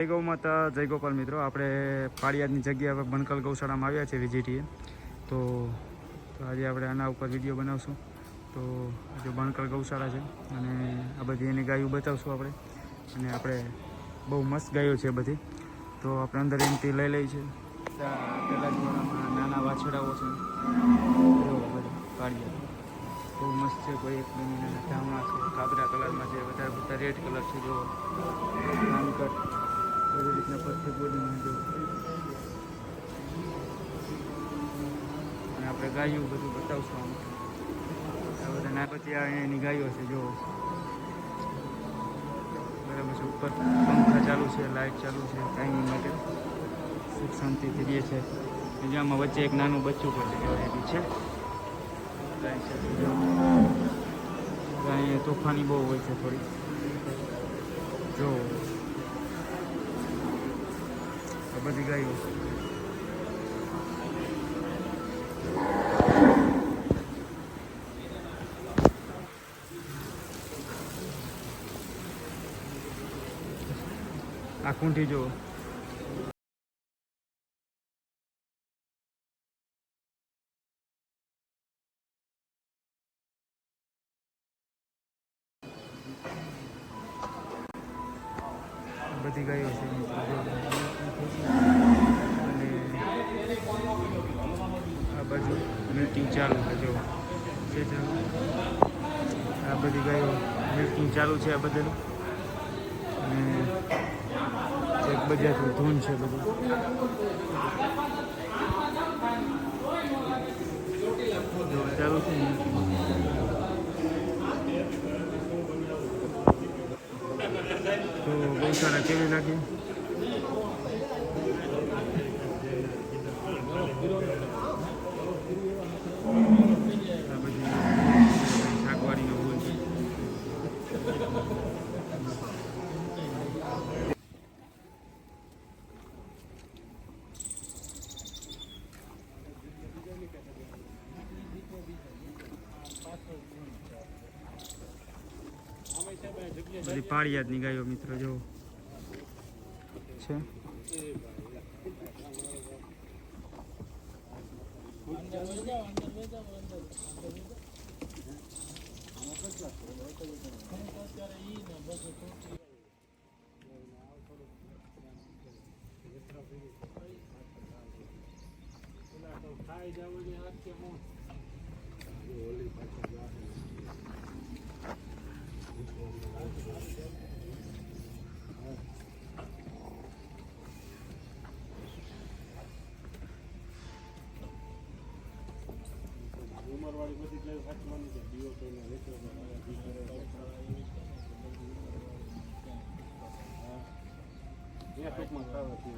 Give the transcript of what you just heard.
જય ગૌ માતા, જય ગોપાલ મિત્રો. આપણે પાળિયાદની જગ્યા પર બનકલ ગૌશાળામાં આવ્યા છે વિઝિટીએ. તો આજે આપણે આના ઉપર વિડીયો બનાવશું. તો જો બનકલ ગૌશાળા છે અને આ બધી એની ગાયો બતાવશું આપણે. અને આપણે બહુ મસ્ત ગાયો છે બધી. તો આપણે અંદર એમથી લઈ લઈ છે. પહેલાં જોડામાં નાના વાછડાઓ છે. જો બધા પાળિયાદ બહુ મસ્ત છે. કોઈ એક નાના ધામણા છે, કાબરા કલરમાં છે, વધારે બધા રેડ કલર છે. જો નાનકટ એવી રીતના પથ્થર બોડીમાં જો. અને આપણે ગાયું બધું બતાવશું આમ. આ બધા ના પછી એની ગાયો છે જો. બરાબર છે. ઉપર પંખા ચાલુ છે, લાઇટ ચાલુ છે, ટાઈમિંગ માટે સુખ શાંતિથી રહે છે. બીજામાં વચ્ચે એક નાનું બચ્ચું પણ છે અહીંયા તોફાની બહુ હોય છે થોડી. જો આ બધી ગાયો આ કુંઠી જો. બધી ગાયો છે અને આ બાજુ મિલ્કિંગ ચાલુ છે જો. આ બધી ગાયો મિલ્કિંગ ચાલુ છે આ બધેલું. અને એક બજારનું ધૂન છે બધું. ચાલુ છે તો ગૌશાળા કેવી લાગી? આ બધી શાકવાડીનો હોય છે. બધી પાળિયાદની ગાયો મિત્રો જો છે. ઉમરવાળી બધી ગાયો સાચવાની છે. દીવો તો ટૂંકમાં ખાવા છે.